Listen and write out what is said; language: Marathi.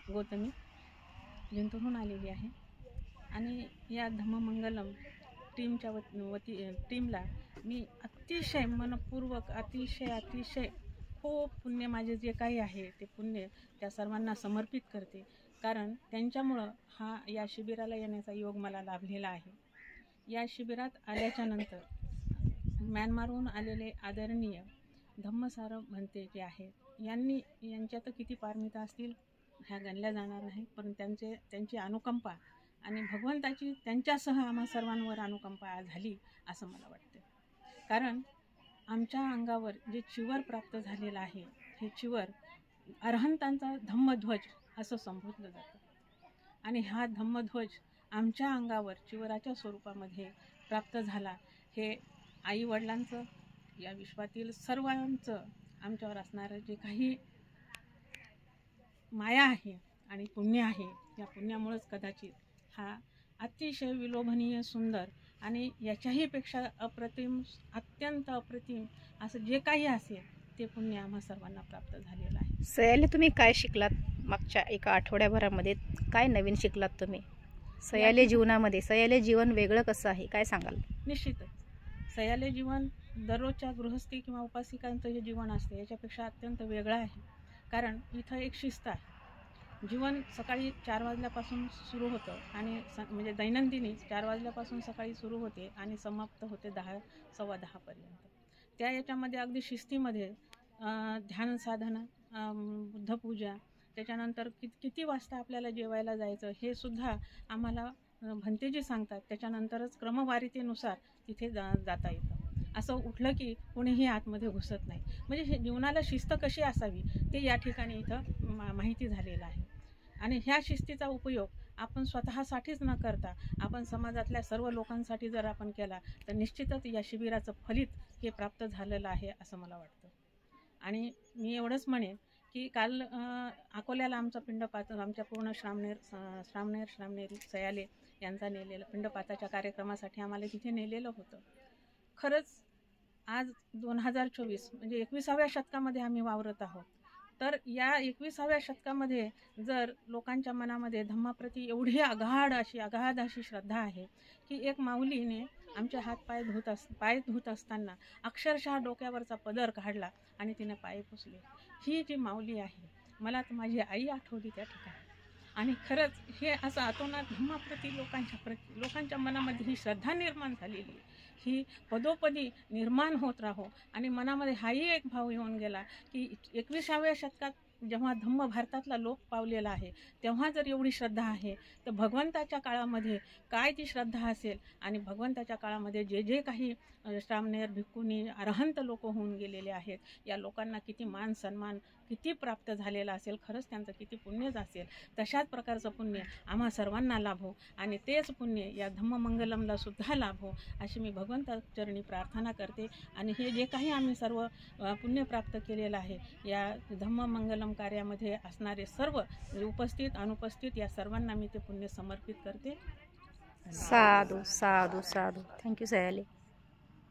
गौतमी जिंतूरहून आलेली आहे आणि या धम्ममंगलम टीमला मी अतिशय मनपूर्वक अतिशय खूप पुण्य माझे जे काही आहे ते पुण्य त्या सर्वांना समर्पित करते, कारण त्यांच्यामुळं या शिबिराला येण्याचा योग मला लाभलेला आहे. या शिबिरात आल्याच्या नंतर म्यानमारहून आलेले आदरणीय धम्मसार भंते जे आहेत यांच्यात किती पारमिता असतील ह्या गणल्या जाणार नाही, पण त्यांची अनुकंपा आणि भगवंताची त्यांच्यासह आम्हा सर्वांवर अनुकंपा झाली असं मला वाटतं. कारण आमच्या अंगावर जे चिवर प्राप्त झालेलं आहे हे चिवर अरहंतांचा धम्मध्वज असं संबोधलं जातं आणि हा धम्मध्वज आमच्या अंगावर चिवराच्या स्वरूपामध्ये प्राप्त झाला. हे आईवडिलांचं, या विश्वातील सर्वांचं आमच्यावर असणारं जे काही माया आहे आणि पुण्य आहे, या पुण्यामुळेच कदाचित हा अतिशय विलोभनीय सुंदर आणि याच्याहीपेक्षा अप्रतिम, अत्यंत अप्रतिम असं जे काही असेल ते पुण्य आम्हा सर्वांना प्राप्त झालेलं आहे. सयाले, तुम्ही काय शिकलात मागच्या एका आठवड्याभरामध्ये? काय नवीन शिकलात तुम्ही सयाले जीवनामध्ये? सयाले जीवन वेगळं कसं आहे, काय सांगाल? निश्चितच सयाले जीवन दररोजच्या गृहस्थी किंवा उपासिकांचं जे जीवन असते याच्यापेक्षा अत्यंत वेगळं आहे. कारण इथं एक शिस्त आहे. जीवन सकाळी 4 वाजल्यापासून सुरू होतं आणि म्हणजे दैनंदिनी 4 वाजल्यापासून सकाळी सुरू होते आणि समाप्त होते 10, सव्वा 10 पर्यंत. त्या याच्यामध्ये अगदी शिस्तीमध्ये ध्यान साधना, बुद्धपूजा, त्याच्यानंतर किती वाजता आपल्याला जेवायला जायचं हे सुद्धा आम्हाला भंतेजी सांगतात. त्याच्यानंतरच क्रमवारीतेनुसार तिथे जाता येतं. असं उठलं की कोणीही आतमध्ये घुसत नाही. म्हणजे हे जीवनाला शिस्त कशी असावी ते या ठिकाणी इथं माहिती झालेलं आहे. आणि ह्या शिस्तीचा उपयोग आपण स्वतःसाठीच न करता आपण समाजातल्या सर्व लोकांसाठी जर आपण केला तर निश्चितच या शिबिराचं फलित हे प्राप्त झालेलं आहे असं मला वाटतं. आणि मी एवढंच म्हणेन की काल अकोल्याला आमचा पिंडपात, आमच्या पूर्ण श्रामणेरी सयाले यांचा नेलेलं पिंडपाताच्या कार्यक्रमासाठी आम्हाला तिथे नेलेलं होतं. खरंच आज 2024 म्हणजे 21व्या शतकामध्ये आम्ही वावरत आहोत. तर या 21व्या शतकामध्ये जर लोकांच्या मनामध्ये धम्माप्रती एवढी अगाध अशी श्रद्धा आहे की एक माऊलीने आमचे हात पाय धुत असताना अक्षरशः डोक्यावरचा पदर काढला आणि तिने पाय पुसले. ही जी माऊली आहे, मला तर माझी आई आठवली त्या ठिकाणी. आणि खरंच हे असं अतोनात धम्माप्रती लोकांच्या मनामध्ये ही श्रद्धा निर्माण झालेली, ही पदोपदी निर्माण होत राहो. आणि मनामध्ये हाही एक भाव येऊन गेला की 21व्या शतकात जेव्हा धम्म भारतातला लोक पावलेला आहे तेव्हा जर एवढी श्रद्धा आहे तर भगवंताच्या काळामध्ये काय ती श्रद्धा असेल. आणि भगवंताच्या काळामध्ये जे काही श्रामणेर, भिक्खुनी, अरहंत लोक होऊन गेलेले आहेत, या लोकांना किती मान सन्मान किती प्राप्त झालेला असेल, खरंच त्यांचं किती पुण्यच असेल. तशाच प्रकारचं पुण्य आम्हा सर्वांना लाभो आणि तेच पुण्य या धम्ममंगलमला सुद्धा लाभो अशी मी भगवंताचरणी प्रार्थना करते. आणि हे जे काही आम्ही सर्व पुण्य प्राप्त केलेलं आहे या धम्ममंगलम कार्यामध्ये असणारे सर्व उपस्थित अनुपस्थित या सर्वांना मी ते पुण्य समर्पित करते. साधू साधू साधू. थँक्यू सयाले.